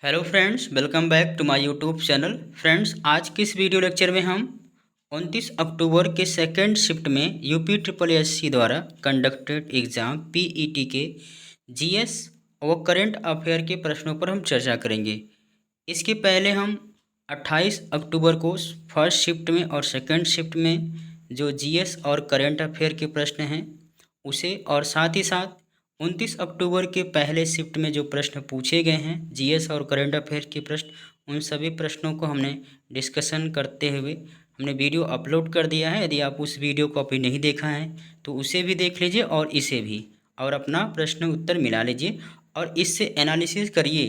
Hello friends, welcome back to my YouTube channel. Friends, आज के इस वीडियो लेक्चर में हम 29 अक्टूबर के सेकेंड शिफ्ट में यूपी ट्रिपल एससी द्वारा कंडक्टेड एग्ज़ाम पीईटी के जीएस और करंट अफेयर के प्रश्नों पर हम चर्चा करेंगे। इसके पहले हम 28 अक्टूबर को फर्स्ट शिफ्ट में और सेकेंड शिफ्ट में जो जीएस और करंट अफेयर के प्रश्न हैं उसे, और साथ ही साथ 29 अक्टूबर के पहले शिफ्ट में जो प्रश्न पूछे गए हैं जीएस और करंट अफेयर के प्रश्न, उन सभी प्रश्नों को हमने डिस्कशन करते हुए हमने वीडियो अपलोड कर दिया है। यदि आप उस वीडियो को अभी नहीं देखा है तो उसे भी देख लीजिए और इसे भी, और अपना प्रश्न उत्तर मिला लीजिए और इससे एनालिसिस करिए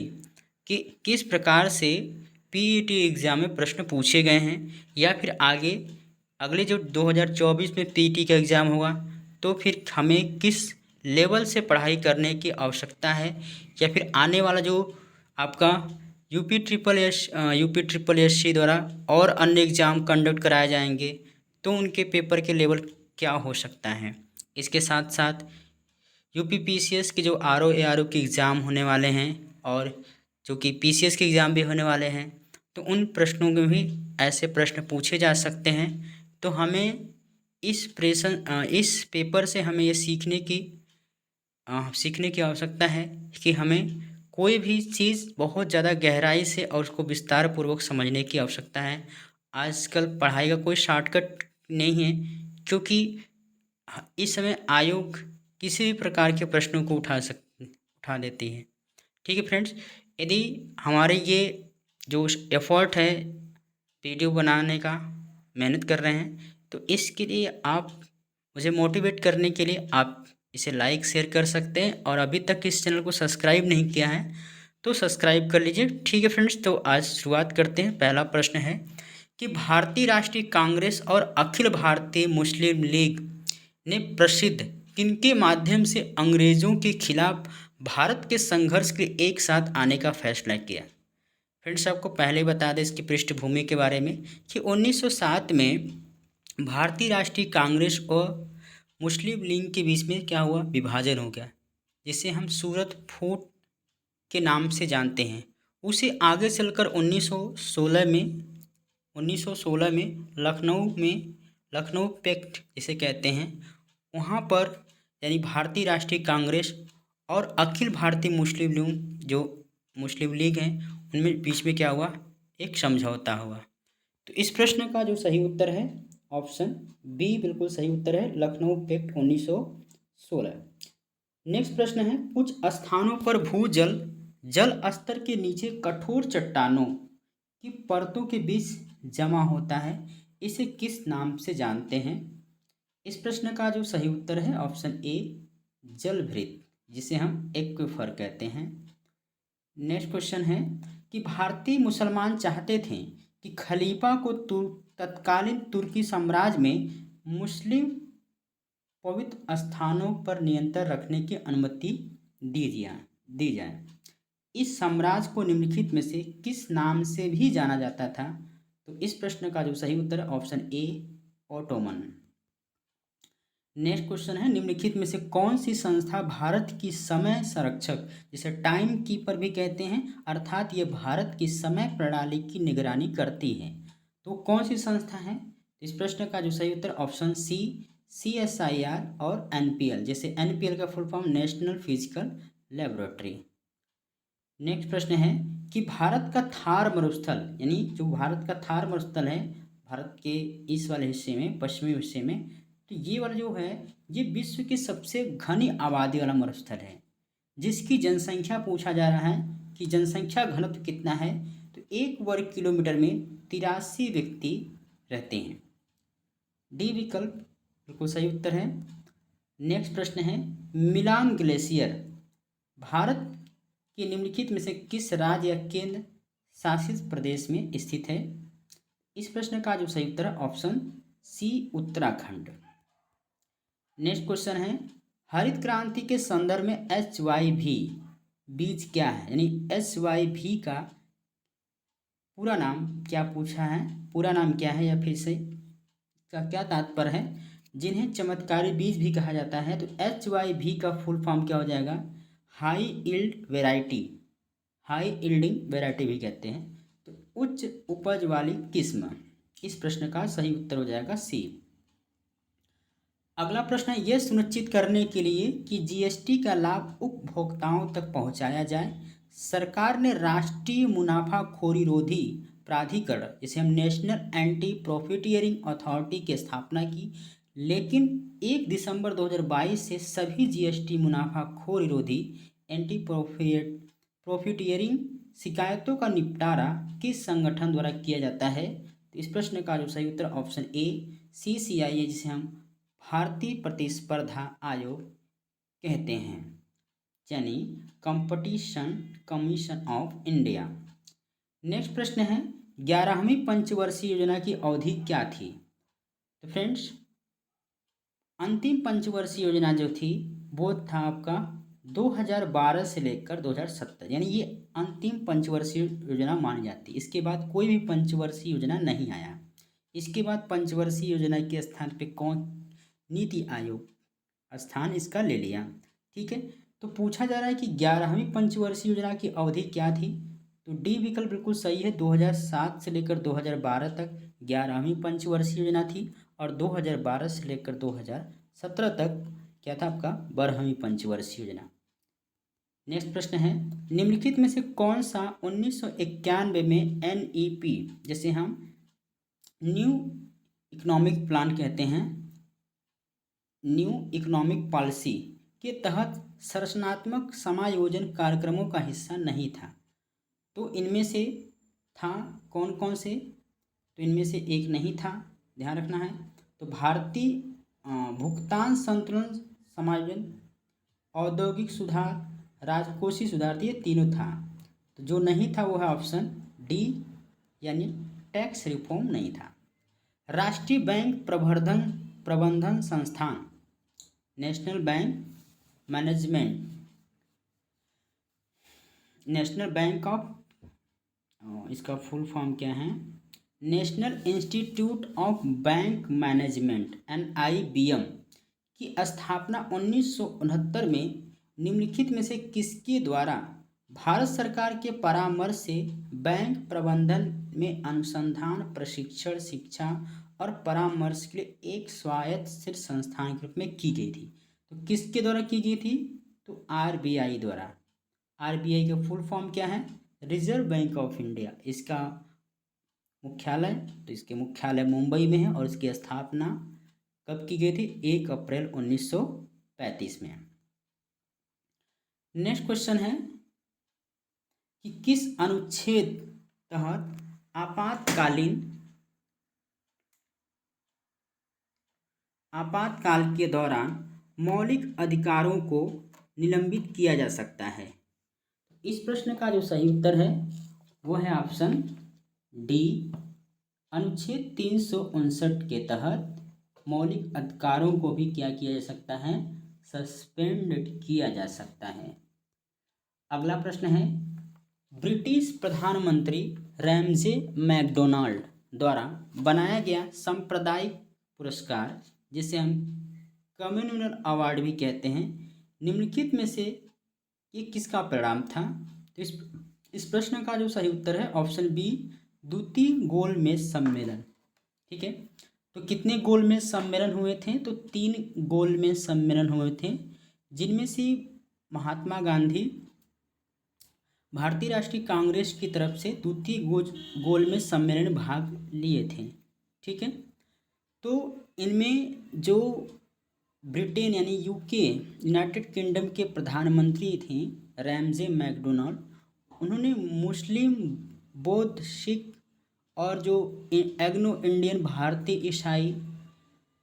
कि किस प्रकार से पीईटी एग्ज़ाम में प्रश्न पूछे गए हैं, या फिर आगे अगले जो 2024 में पीईटी का एग्ज़ाम होगा तो फिर हमें किस लेवल से पढ़ाई करने की आवश्यकता है, या फिर आने वाला जो आपका यूपी ट्रिपल एससी द्वारा और अन्य एग्ज़ाम कंडक्ट कराए जाएंगे तो उनके पेपर के लेवल क्या हो सकता है। इसके साथ साथ यूपी पीसीएस के जो आरओ एआरओ के एग्ज़ाम होने वाले हैं और जो कि पीसीएस के एग्ज़ाम भी होने वाले हैं, तो उन प्रश्नों में भी ऐसे प्रश्न पूछे जा सकते हैं। तो हमें इस पेपर से हमें ये सीखने की आवश्यकता है कि हमें कोई भी चीज़ बहुत ज़्यादा गहराई से और उसको विस्तार पूर्वक समझने की आवश्यकता है। आजकल पढ़ाई का कोई शॉर्टकट नहीं है, क्योंकि इस समय आयोग किसी भी प्रकार के प्रश्नों को उठा देती है। ठीक है फ्रेंड्स, यदि हमारे ये जो एफर्ट है वीडियो बनाने का, मेहनत कर रहे हैं, तो इसके लिए आप मुझे मोटिवेट करने के लिए आप इसे लाइक शेयर कर सकते हैं, और अभी तक इस चैनल को सब्सक्राइब नहीं किया है तो सब्सक्राइब कर लीजिए। ठीक है फ्रेंड्स, तो आज शुरुआत करते हैं। पहला प्रश्न है कि भारतीय राष्ट्रीय कांग्रेस और अखिल भारतीय मुस्लिम लीग ने प्रसिद्ध किनके माध्यम से अंग्रेज़ों के खिलाफ भारत के संघर्ष के एक साथ आने का फैसला किया। फ्रेंड्स, आपको पहले ही बता दें इसकी पृष्ठभूमि के बारे में कि 1907 में भारतीय राष्ट्रीय कांग्रेस और मुस्लिम लीग के बीच में क्या हुआ, विभाजन हो गया, जिसे हम सूरत फूट के नाम से जानते हैं। उसे आगे चलकर 1916 में लखनऊ पैक्ट जिसे कहते हैं, वहाँ पर यानी भारतीय राष्ट्रीय कांग्रेस और अखिल भारतीय मुस्लिम लीग हैं, उनमें बीच में क्या हुआ, एक समझौता हुआ। तो इस प्रश्न का जो सही उत्तर है ऑप्शन बी बिल्कुल सही उत्तर है, लखनऊ पैक्ट 1916। नेक्स्ट प्रश्न है, कुछ स्थानों पर भूजल जल स्तर के नीचे कठोर चट्टानों की परतों के बीच जमा होता है, इसे किस नाम से जानते हैं। इस प्रश्न का जो सही उत्तर है ऑप्शन ए जलभृत, जिसे हम एक्विफर कहते हैं। नेक्स्ट क्वेश्चन है कि भारतीय मुसलमान चाहते थे कि खलीफा को तत्कालीन तुर्की साम्राज्य में मुस्लिम पवित्र स्थानों पर नियंत्रण रखने की अनुमति दी जाए। इस साम्राज्य को निम्नलिखित में से किस नाम से भी जाना जाता था। तो इस प्रश्न का जो सही उत्तर है option A Ottoman. Next question है, निम्नलिखित में से कौन सी संस्था भारत की समय संरक्षक जिसे टाइम कीपर भी कहते हैं, अर्थात ये भारत की समय प्रणाली की निगरानी करती है, तो कौन सी संस्था है। इस प्रश्न का जो सही उत्तर ऑप्शन सी CSIR और NPL, जैसे NPL का full form national physical laboratory. Next प्रश्न है कि भारत का थार मरुस्थल, यानी जो भारत का थार मरुस्थल है भारत के इस वाले हिस्से में, पश्चिमी हिस्से में, तो ये वाला जो है ये विश्व की सबसे घनी आबादी वाला मरुस्थल है, जिसकी जनसंख्या पूछा जा रहा है कि जनसंख्या घनत्व कितना है, तो 1 वर्ग किलोमीटर में 83 व्यक्ति रहते हैं। डी विकल्प बिल्कुल सही उत्तर है। नेक्स्ट प्रश्न है, मिलान ग्लेशियर भारत के निम्नलिखित में से किस राज्य या केंद्र शासित प्रदेश में स्थित है। इस प्रश्न का जो सही उत्तर है option C Uttarakhand. Next question है, हरित क्रांति के संदर्भ में HYV बीज क्या है, यानी HYV का पूरा नाम क्या पूछा है, पूरा नाम क्या है, या फिर से का क्या तात्पर्य है, जिन्हें चमत्कारी बीज भी कहा जाता है। तो HYV का फुल फॉर्म क्या हो जाएगा, high yield variety. High yielding variety भी कहते हैं। तो उच्च उपज वाली किस्म, इस प्रश्न का सही उत्तर हो जाएगा सी। अगला प्रश्न है, यह सुनिश्चित करने के लिए कि जीएसटी का लाभ उपभोक्ताओं तक पहुंचाया जाए, सरकार ने राष्ट्रीय मुनाफाखोरी रोधी प्राधिकरण, जिसे हम नेशनल एंटी प्रॉफिटियरिंग अथॉरिटी की स्थापना की। लेकिन 1 दिसंबर 2022 से सभी जीएसटी मुनाफाखोरी रोधी एंटी प्रॉफिटियरिंग शिकायतों का निपटारा किस संगठन द्वारा किया जाता है? तो इस प्रश्न का जो सही उत्तर ऑप्शन ए CCI है, जिसे हम भारतीय प्रतिस्पर्धा आयोग कहते हैं, यानी competition commission of India. Next प्रश्न है, 11वीं पंचवर्षीय योजना की अवधि क्या थी? तो फ्रेंड्स, अंतिम पंचवर्षीय योजना जो थी वो था आपका 2012 से लेकर 2070, यानी ये अंतिम पंचवर्षीय योजना मानी जाती है। इसके बाद कोई भी पंचवर्षीय योजना नहीं आया। इसके बाद पंचवर्षीय योजना के स्थान पे कौन, नीति आयोग स्थान इसका ले लिया। ठीक है, तो पूछा जा रहा है कि 11वीं पंचवर्षीय योजना की अवधि क्या थी? तो डी विकल्प बिल्कुल सही है। 2007 से लेकर 2012 तक 11वीं पंचवर्षीय योजना थी, और 2012 से लेकर 2017 तक क्या था आपका 12वीं पंचवर्षीय योजना। नेक्स्ट प्रश्न है, निम्नलिखित में से कौन सा 1991 में NEP, जैसे हम न्यू इकोनॉमिक प्लान कहते हैं, न्यू इकोनॉमिक पॉलिसी के तहत संरचनात्मक समायोजन कार्यक्रमों का हिस्सा नहीं था? तो इनमें से था कौन कौन से? तो इनमें से एक नहीं था, ध्यान रखना है। तो भारतीय भुगतान संतुलन समायोजन, औद्योगिक सुधार, राजकोषीय सुधार, ये तीनों था। तो जो नहीं था वो है ऑप्शन डी, यानी टैक्स रिफॉर्म नहीं था। राष्ट्रीय बैंक प्रबंधन संस्थान, national bank management, national bank of, इसका फुल फॉर्म क्या है? National institute of bank management NIBM की स्थापना 1969 में निम्नलिखित में से किसके द्वारा भारत सरकार के परामर्श से बैंक प्रबंधन में अनुसंधान, प्रशिक्षण, शिक्षा और परामर्श के लिए एक स्वायत्त संस्थान के रूप में की गई थी? तो किसके द्वारा की गई थी? तो RBI द्वारा। RBI का फुल फॉर्म क्या है? Reserve bank of India. इसका मुख्यालय, तो इसके मुख्यालय मुंबई में है, और इसकी स्थापना कब की गई थी? 1 अप्रैल 1935 में। नेक्स्ट क्वेश्चन है कि किस अनुच्छेद तहत आपातकाल के दौरान मौलिक अधिकारों को निलंबित किया जा सकता है? इस प्रश्न का जो सही उत्तर है वो है ऑप्शन डी, अनुच्छेद 359 के तहत मौलिक अधिकारों को भी क्या किया जा सकता है? सस्पेंड किया जा सकता है। अगला प्रश्न है, ब्रिटिश प्रधानमंत्री रैमजे मैकडोनाल्ड द्वारा बनाया गया सांप्रदायिक पुरस्कार, जिसे हम कम्युनल अवार्ड भी कहते हैं, निम्नलिखित में से ये किसका परिणाम था? तो इस प्रश्न का जो सही उत्तर है ऑप्शन बी, द्वितीय गोलमेज सम्मेलन। ठीक है, तो कितने गोलमेज सम्मेलन हुए थे? तो 3 गोलमेज सम्मेलन हुए थे, जिनमें से महात्मा गांधी भारतीय राष्ट्रीय कांग्रेस की तरफ से द्वितीय गोलमेज सम्मेलन में भाग लिए थे। ठीक है, तो इनमें जो ब्रिटेन यानी UK, यूनाइटेड किंगडम के प्रधानमंत्री थे रैमजे मैकडोनाल्ड, उन्होंने मुस्लिम, बौद्ध, सिख और जो एग्नो इंडियन, भारतीय, ईसाई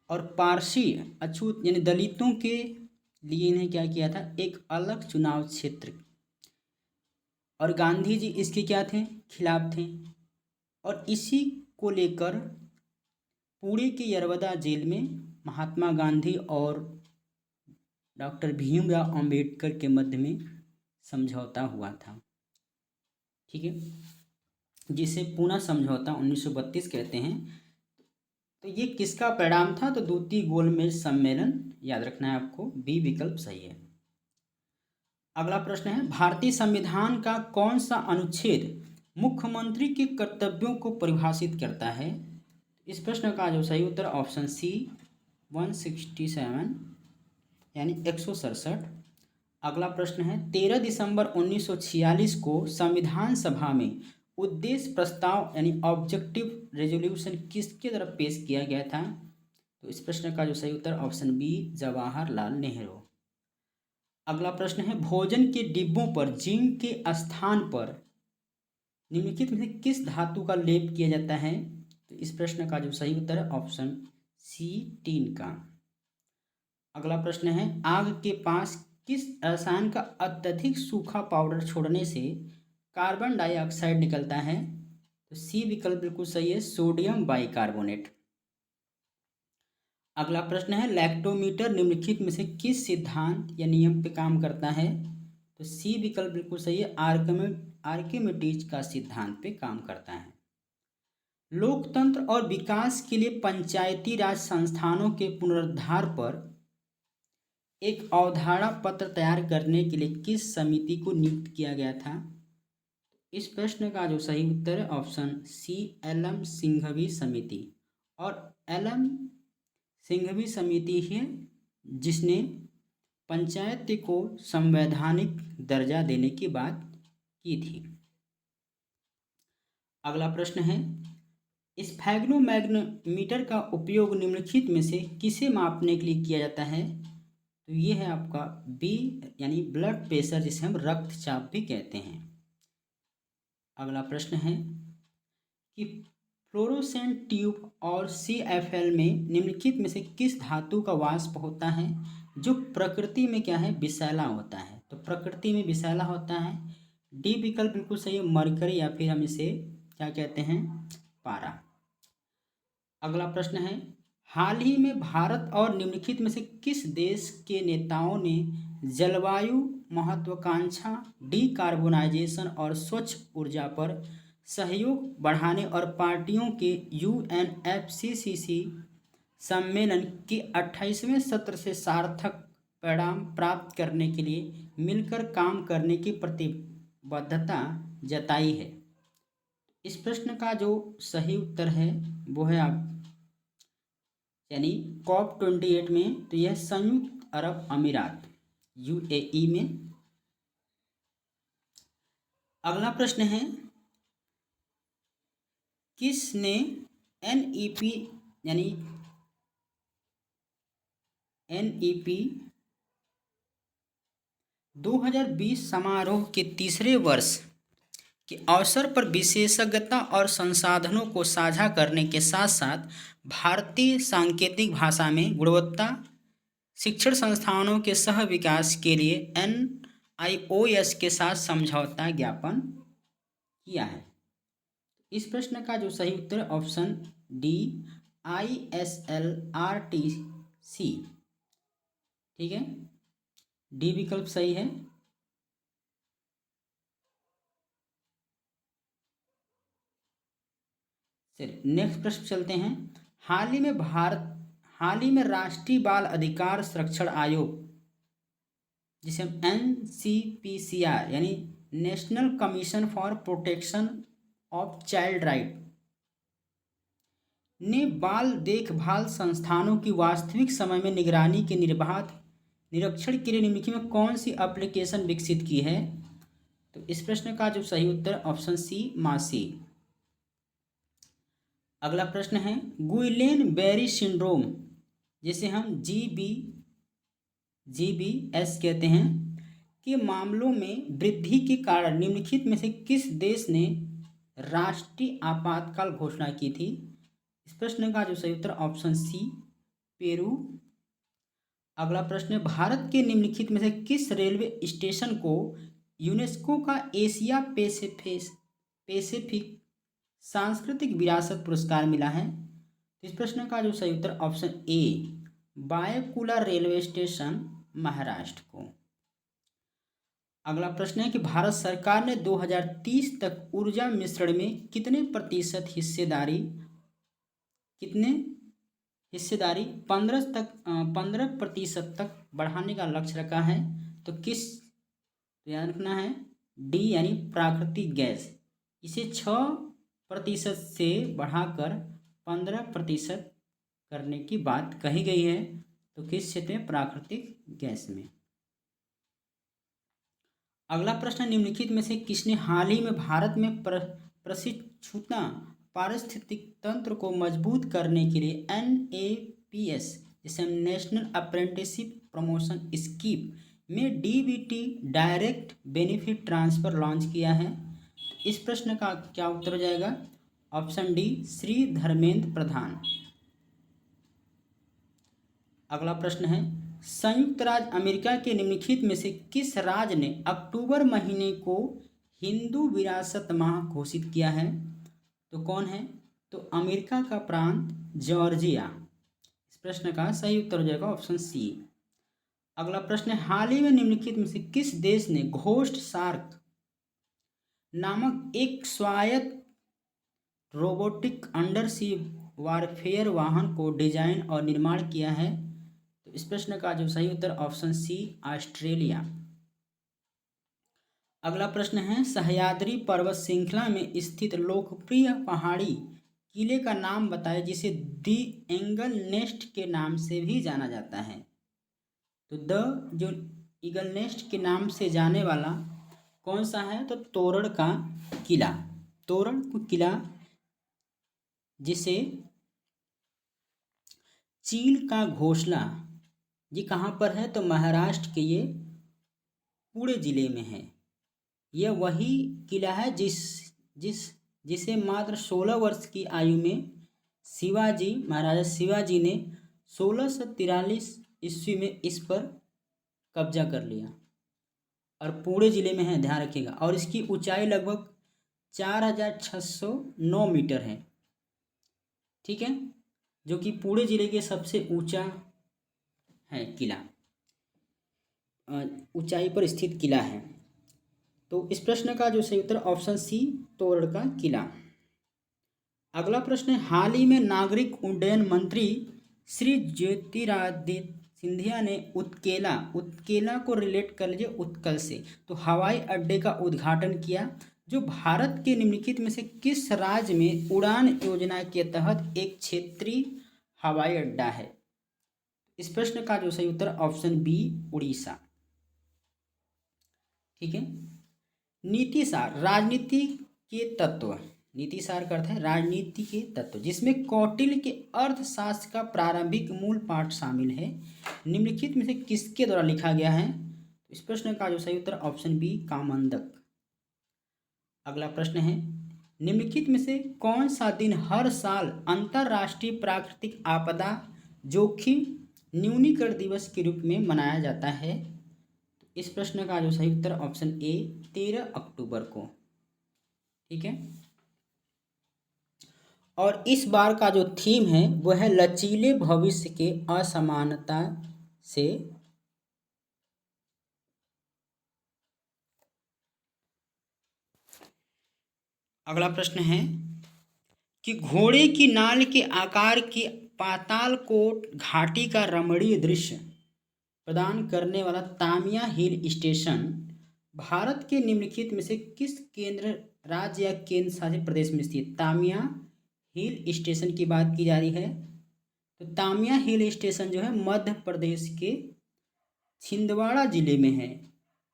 और पारसी अछूत यानी दलितों के लिए इन्हें क्या किया था? एक अलग चुनाव क्षेत्र, और गांधी जी इसके क्या थे? खिलाफ थे। और इसी को लेकर पुणे के यरवदा जेल में महात्मा गांधी और डॉक्टर भीमराव अंबेडकर के मध्य में समझौता हुआ था। ठीक है, जिसे पूना समझौता 1932 कहते हैं। तो ये किसका परिणाम था? तो द्वितीय गोलमेज सम्मेलन, याद रखना है आपको, बी विकल्प सही है। अगला प्रश्न है, भारतीय संविधान का कौन सा अनुच्छेद मुख्यमंत्री के कर्तव्यों को परिभाषित करता है? इस प्रश्न का जो सही उत्तर ऑप्शन सी 167 यानी 167। अगला प्रश्न है, 13 दिसंबर 1946 को संविधान सभा में उद्देश्य प्रस्ताव यानी ऑब्जेक्टिव रेजोल्यूशन किसके तरफ पेश किया गया था? तो इस प्रश्न का जो सही उत्तर ऑप्शन बी जवाहरलाल नेहरू। अगला प्रश्न है, भोजन के डिब्बों पर जिंक के स्थान पर निम्नलिखित में से किस धातु का लेप किया जाता है? तो इस प्रश्न का जो सही उत्तर है ऑप्शन सी टीन का। अगला प्रश्न है, आग के पास किस रसायन का अत्यधिक सूखा पाउडर छोड़ने से कार्बन डाइऑक्साइड निकलता है? तो सी विकल्प बिल्कुल सही है, सोडियम बाइकार्बोनेट। अगला प्रश्न है, लैक्टोमीटर निम्नलिखित में से किस सिद्धांत या नियम पे काम करता है? तो सी विकल्प बिल्कुल सही है, आर्किमिडीज का सिद्धांत पे काम करता है। लोकतंत्र और विकास के लिए पंचायती राज संस्थानों के पुनरुद्धार पर एक अवधारणा पत्र तैयार करने के लिए किस समिति को नियुक्त किया गया था? इस प्रश्न का जो सही उत्तर है ऑप्शन सी एल.एम. सिंघवी समिति। और एल.एम. सिंघवी समिति है जिसने पंचायत को संवैधानिक दर्जा देने की बात की थी। अगला प्रश्न है, स्फैग्नोमैग्नेटोमीटर का उपयोग निम्नलिखित में से किसे मापने के लिए किया जाता है? तो ये है आपका बी यानी ब्लड प्रेशर, जिसे हम रक्तचाप भी कहते हैं। अगला प्रश्न है कि फ्लोरोसेंट ट्यूब और CFL में निम्नलिखित में से किस धातु का वाष्प होता है जो प्रकृति में क्या है, विषैला होता है? तो प्रकृति में विषैला होता है, डी विकल्प बिल्कुल सही है, मरकरी, या फिर हम इसे क्या कहते हैं, पारा। अगला प्रश्न है, हाल ही में भारत और निम्नलिखित में से किस देश के नेताओं ने जलवायु महत्वाकांक्षा, डीकार्बोनाइजेशन और स्वच्छ ऊर्जा पर सहयोग बढ़ाने और पार्टियों के UNFCCC सम्मेलन के 28वें सत्र से सार्थक परिणाम प्राप्त करने के लिए मिलकर काम करने की प्रतिबद्धता जताई है? इस प्रश्न का जो सही उत्तर है वो है आप यानी COP28 में, तो यह संयुक्त अरब अमीरात UAE में। अगला प्रश्न है, किसने NEP यानी NEP 2020 समारोह के तीसरे वर्ष के अवसर पर विशेषज्ञता और संसाधनों को साझा करने के साथ साथ भारतीय सांकेतिक भाषा में गुणवत्ता शिक्षण संस्थानों के सह विकास के लिए NIOS के साथ समझौता ज्ञापन किया है? इस प्रश्न का जो सही उत्तर ऑप्शन डी ISLRTC, ठीक है, डी विकल्प सही है। चलिए नेक्स्ट प्रश्न चलते हैं। हाल ही में राष्ट्रीय बाल अधिकार संरक्षण आयोग, जिसे हम NCPCR यानी national commission for protection of child right, ने बाल देखभाल संस्थानों की वास्तविक समय में निगरानी के निर्बाध निरीक्षण के लिए निम्नलिखित में कौन सी एप्लीकेशन विकसित की है? तो इस प्रश्न का जो सही उत्तर ऑप्शन सी मासी। अगला प्रश्न है, गुइलेन बेरी सिंड्रोम, जिसे हम GBS कहते हैं, के मामलों में वृद्धि के कारण निम्नलिखित में से किस देश ने राष्ट्रीय आपातकाल घोषणा की थी? इस प्रश्न का जो सही उत्तर ऑप्शन सी पेरू। अगला प्रश्न है, भारत के निम्नलिखित में से किस रेलवे स्टेशन को यूनेस्को का एशिया पैसिफिक सांस्कृतिक विरासत पुरस्कार मिला है? इस प्रश्न का जो सही उत्तर option A Byculla railway station Maharashtra को। अगला प्रश्न है कि भारत सरकार ने 2030 तक ऊर्जा मिश्रण में कितने प्रतिशत हिस्सेदारी 15% तक बढ़ाने का लक्ष्य रखा है? तो किस तो याद रखना है डी यानी प्राकृतिक गैस। इसे 6% से बढ़ाकर 15% करने की बात कही गई है। तो किस क्षेत्र में? प्राकृतिक गैस में। अगला प्रश्न, निम्नलिखित में से किसने हाल ही में भारत में प्रशिक्षुता पारिस्थितिक तंत्र को मजबूत करने के लिए NAPS जैसे नेशनल अप्रेंटिसशिप प्रमोशन स्कीम में DBT direct benefit transfer launch किया है? इस प्रश्न का क्या उत्तर हो जाएगा? Option D, Shri Dharmendra Pradhan. अगला प्रश्न है, संयुक्त राज्य अमेरिका के निम्नलिखित में से किस राज्य ने अक्टूबर महीने को हिंदू विरासत माह घोषित किया है? तो कौन है? तो अमेरिका का प्रांत जॉर्जिया। इस प्रश्न का सही उत्तर हो जाएगा ऑप्शन सी। अगला प्रश्न है, हाल ही में निम्नलिखित में से किस देश ने घोस्ट शार्क नामक एक स्वायत्त रोबोटिक अंडर सी वारफेयर वाहन को डिजाइन और निर्माण किया है? तो इस प्रश्न का जो सही उत्तर ऑप्शन सी, ऑस्ट्रेलिया। अगला प्रश्न है, सह्याद्री पर्वत श्रृंखला में स्थित लोकप्रिय पहाड़ी किले का नाम बताएं जिसे दी एंगल नेस्ट के नाम से भी जाना जाता है? तो जो ईगल नेस्ट के नाम से जाने वाला कौन सा है? तो तोरण का किला। तोरण किला जिसे चील का घोंसला, ये कहाँ पर है? तो महाराष्ट्र के ये पुणे जिले में है। यह वही किला है जिसे मात्र 16 वर्ष की आयु में महाराजा शिवाजी ने 1643 ईस्वी में इस पर कब्जा कर लिया और पुणे जिले में है, ध्यान रखिएगा। और इसकी ऊंचाई लगभग 4609 मीटर है, ठीक है, जो कि पुणे जिले के सबसे ऊंचा है किला, ऊंचाई पर स्थित किला है। तो इस प्रश्न का जो सही उत्तर ऑप्शन सी, तोरण का किला। अगला प्रश्न है, हाल ही में नागरिक उड्डयन मंत्री श्री ज्योतिरादित्य सिंधिया ने उत्केला को रिलेट कर लीजिए उत्कल से, तो हवाई अड्डे का उद्घाटन किया जो भारत के निम्नलिखित में से किस राज्य में उड़ान योजना के तहत एक क्षेत्रीय हवाई अड्डा है? इस प्रश्न का जो सही उत्तर ऑप्शन बी, उड़ीसा। ठीक है। नीतिसार, राजनीति के तत्व, नीतिसार का अर्थ है राजनीति के तत्व, जिसमें कौटिल्य के अर्थशास्त्र का प्रारंभिक मूल पाठ शामिल है, निम्नलिखित में से किसके द्वारा लिखा गया है? इस प्रश्न का जो सही उत्तर ऑप्शन बी, कामंदक। अगला प्रश्न है, निम्नलिखित में से कौन सा दिन हर साल अंतर्राष्ट्रीय प्राकृतिक आपदा जोखिम न्यूनीकरण दिवस के रूप में मनाया जाता है? इस प्रश्न का जो सही उत्तर ऑप्शन ए, 13 अक्टूबर को। ठीक है। और इस बार का जो थीम है वह है लचीले भविष्य के असमानता से। अगला प्रश्न है कि घोड़े की नाल के आकार की पातालकोट घाटी का रमणीय दृश्य प्रदान करने वाला तामिया हिल स्टेशन भारत के निम्नलिखित में से किस केंद्र राज्य या केंद्र शासित प्रदेश में स्थित? तामिया हिल स्टेशन की बात की जा रही है। तो तामिया हिल स्टेशन जो है मध्य प्रदेश के छिंदवाड़ा जिले में है।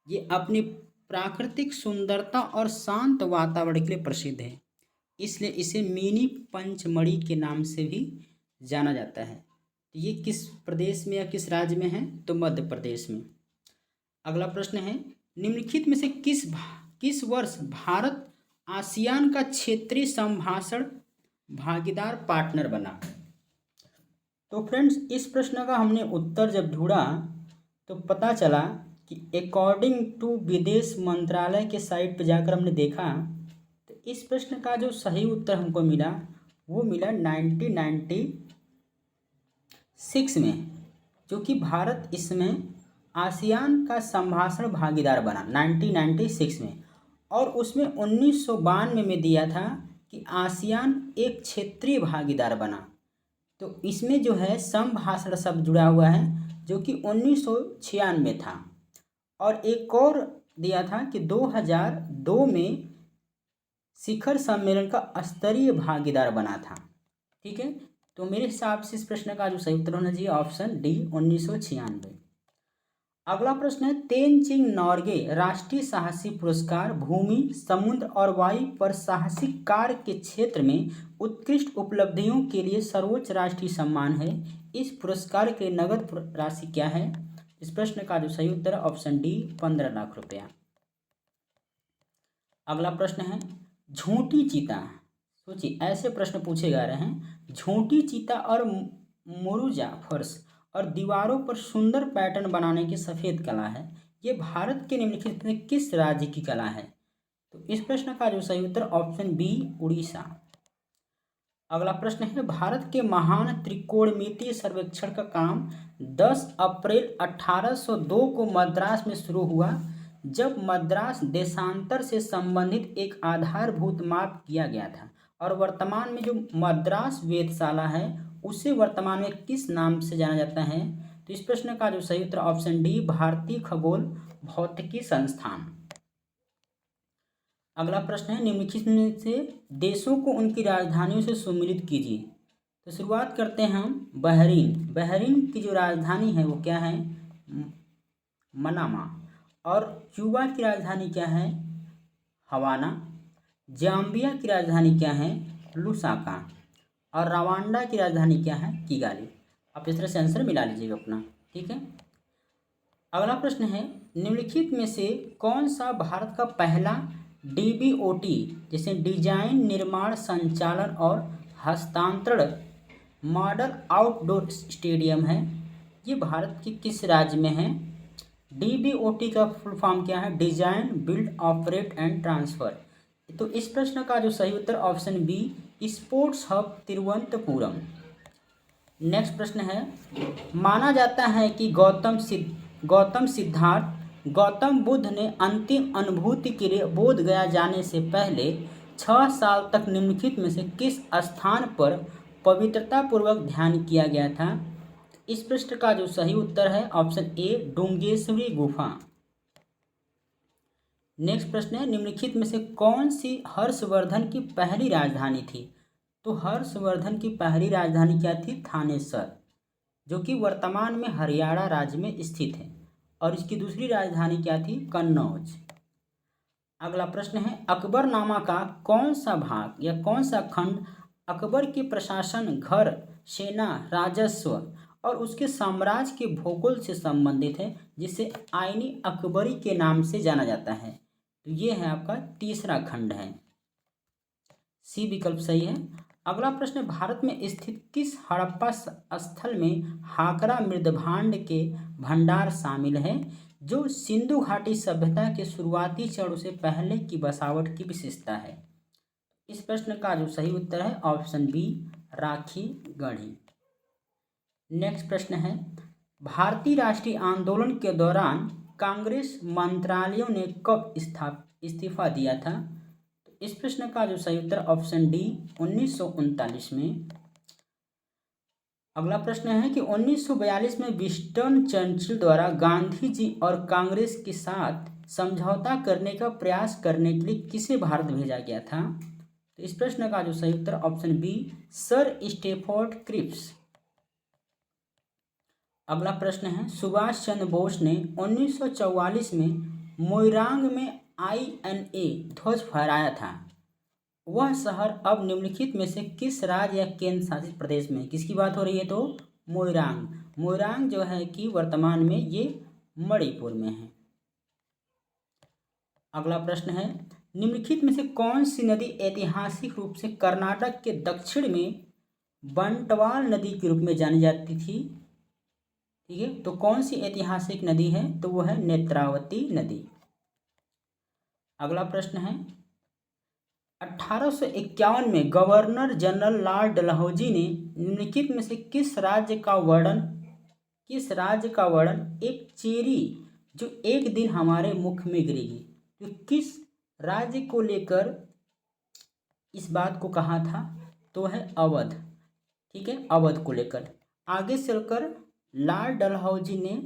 ये अपनी प्राकृतिक सुंदरता और शांत वातावरण के लिए प्रसिद्ध है, इसलिए इसे मिनी पंचमढ़ी के नाम से भी जाना जाता है। तो ये किस प्रदेश में या किस राज्य में है? तो मध्य प्रदेश में। अगला प्रश्न है, निम्नलिखित में से किस वर्ष भारत आसियान का क्षेत्रीय संभाषण भागीदार पार्टनर बना? तो फ्रेंड्स, इस प्रश्न का हमने उत्तर जब ढूंढा तो पता चला कि अकॉर्डिंग टू विदेश मंत्रालय के साइट पर जाकर हमने देखा तो इस प्रश्न का जो सही उत्तर हमको मिला वो मिला 1996 में, जो कि भारत इसमें आसियान का संभाषण भागीदार बना 1996 में। और उसमें 1992 में दिया था कि आसियान एक क्षेत्रीय भागीदार बना। तो इसमें जो है संभाषण शब्द जुड़ा हुआ है जो कि 1996 में था। और एक और दिया था कि 2002 में शिखर सम्मेलन का स्तरीय भागीदार बना था। ठीक है, तो मेरे हिसाब से इस प्रश्न का जो सही उत्तर होना चाहिए ऑप्शन डी 1996। अगला प्रश्न है, तेनजिंग नोर्गे राष्ट्रीय साहसी पुरस्कार भूमि, समुद्र और वायु पर साहसिक कार्य के क्षेत्र में उत्कृष्ट उपलब्धियों के लिए सर्वोच्च राष्ट्रीय सम्मान है। इस पुरस्कार के नगद राशि क्या है? इस प्रश्न का जो सही उत्तर है ऑप्शन डी 15 लाख रुपया। अगला प्रश्न है, झूठी चीता, सोचिए ऐसे प्रश्न पूछे जा रहे हैं। झूठी चीता और मुरुजा फर्श और दीवारों पर सुंदर पैटर्न बनाने की सफ़ेद कला है, ये भारत के निम्नलिखित में किस राज्य की कला है? तो इस प्रश्न का जो सही उत्तर ऑप्शन बी उड़ीसा। अगला प्रश्न है, भारत के महान त्रिकोणमितीय सर्वेक्षण का काम 10 अप्रैल 1802 को मद्रास में शुरू हुआ, जब मद्रास देशांतर से संबंधित एक आधारभूत माप किया गया था, और वर्तमान में जो मद्रास वेधशाला है उसे वर्तमान में किस नाम से जाना जाता है? तो इस प्रश्न का जो सही उत्तर ऑप्शन डी भारतीय खगोल भौतिकी संस्थान। अगला प्रश्न है, निम्नलिखित में से देशों को उनकी राजधानियों से सुमेलित कीजिए। तो शुरुआत करते हैं हम बहरीन। बहरीन की जो राजधानी है वो क्या है? मनामा। और क्यूबा की राजधानी क्या है? हवाना। जाम्बिया की राजधानी क्या है? लुसाका। और रवांडा की राजधानी क्या है? किगाली। आप इस तरह से आंसर मिला लीजिएगा अपना। ठीक है, अगला प्रश्न है, निम्नलिखित में से कौन सा भारत का पहला डीबीओटी जैसे डिजाइन, निर्माण, संचालन और हस्तांतरण मॉडल आउटडोर स्टेडियम है? ये भारत के किस राज्य में है? डीबीओटी का फुल फॉर्म क्या है? Design, build, operate and transfer. तो इस प्रश्न का जो सही उत्तर option B sports hub Thiruvananthapuram. Next प्रश्न है, माना जाता है कि गौतम सिद्धार्थ गौतम बुद्ध ने अंतिम अनुभूति के लिए बोध गया जाने से पहले 6 साल तक निम्नलिखित में से किस स्थान पर पवित्रता पूर्वक ध्यान किया गया था? इस प्रश्न का जो सही उत्तर है ऑप्शन ए डुंगेश्वरी गुफा। नेक्स्ट प्रश्न है, निम्नलिखित में से कौन सी हर्षवर्धन की पहली राजधानी थी? तो हर्षवर्धन की पहली राजधानी क्या थी? थानेसर, जो कि वर्तमान में हरियाणा राज्य में स्थित है। और इसकी दूसरी राजधानी क्या थी? कन्नौज। अगला प्रश्न है, अकबरनामा का कौन सा भाग या कौन सा खंड अकबर के प्रशासन, घर, सेना, राजस्व और उसके साम्राज्य के भूगोल से संबंधित है, जिसे आईनी अकबरी के नाम से जाना जाता है? तो ये है आपका तीसरा खंड है, सी विकल्प सही है। अगला प्रश्न, भारत में स्थित किस हड़प्पा स्थल में हाकरा मृदभांड के भंडार शामिल है, जो सिंधु घाटी सभ्यता के शुरुआती चरणों से पहले की बसावट की विशेषता है? इस प्रश्न का जो सही उत्तर है option B Rakhi Garhi. Next प्रश्न है, भारतीय राष्ट्रीय आंदोलन के दौरान कांग्रेस मंत्रालयों ने कब इस्तीफा दिया था? तो इस प्रश्न का जो सही उत्तर ऑप्शन डी 1939 में। अगला प्रश्न है कि 1942 में विंस्टन चर्चिल द्वारा गांधी जी और कांग्रेस के साथ समझौता करने का प्रयास करने के लिए किसे भारत भेजा गया था? तो इस प्रश्न का जो सही उत्तर option B sir Stafford Cripps. अगला प्रश्न है, सुभाष चंद्र बोस ने 1944 में मोइरांग में INA ध्वज फहराया था, वह शहर अब निम्नलिखित में से किस राज्य या केंद्र शासित प्रदेश में? किसकी बात हो रही है? तो मोइरांग। मोइरांग जो है कि वर्तमान में ये मणिपुर में है। अगला प्रश्न है, निम्नलिखित में से कौन सी नदी ऐतिहासिक रूप से कर्नाटक के दक्षिण में बंटवाल नदी के रूप में जानी जाती थी? ठीक है, तो कौन सी ऐतिहासिक नदी है? तो वो है नेत्रावती नदी। अगला प्रश्न है, 1851 में गवर्नर जनरल लॉर्ड डलहौजी ने निम्नलिखित में से किस राज्य का वर्णन एक चेरी जो एक दिन हमारे मुख में गिरेगी, तो किस राज्य को लेकर इस बात को कहा था? तो है अवध। ठीक है, अवध को लेकर। आगे चलकर लॉर्ड डलहौजी ने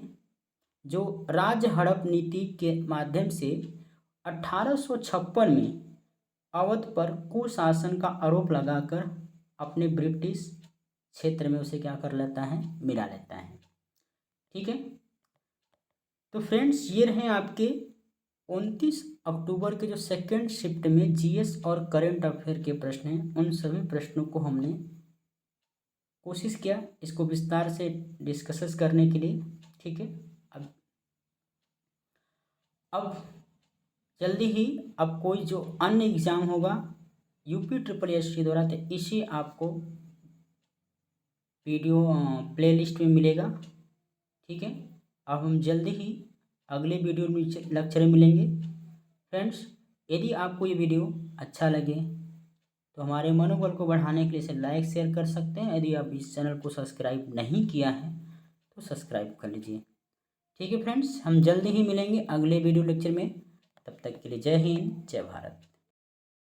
जो राज्य हड़प नीति के माध्यम से 1856 में अवध पर कुशासन का आरोप लगाकर अपने ब्रिटिश क्षेत्र में उसे क्या कर लेता है, मिला लेता है। ठीक है, तो फ्रेंड्स ये रहे आपके 29 अक्टूबर के जो सेकेंड शिफ्ट में जीएस और करंट अफेयर के प्रश्न हैं, उन सभी प्रश्नों को हमने कोशिश किया इसको विस्तार से डिस्कस करने के लिए। ठीक है, अब जल्दी ही अब कोई जो अन्य एग्ज़ाम होगा यूपी ट्रिपल एससी द्वारा, तो इसी आपको वीडियो प्लेलिस्ट में मिलेगा। ठीक है, अब हम जल्दी ही अगले वीडियो में लेक्चर में मिलेंगे। फ्रेंड्स, यदि आपको ये वीडियो अच्छा लगे तो हमारे मनोबल को बढ़ाने के लिए इसे लाइक शेयर कर सकते हैं। यदि आप इस चैनल को सब्सक्राइब नहीं किया है तो सब्सक्राइब कर लीजिए। ठीक है फ्रेंड्स, हम जल्दी ही मिलेंगे अगले वीडियो लेक्चर में। तब तक के लिए जय हिंद, जय भारत।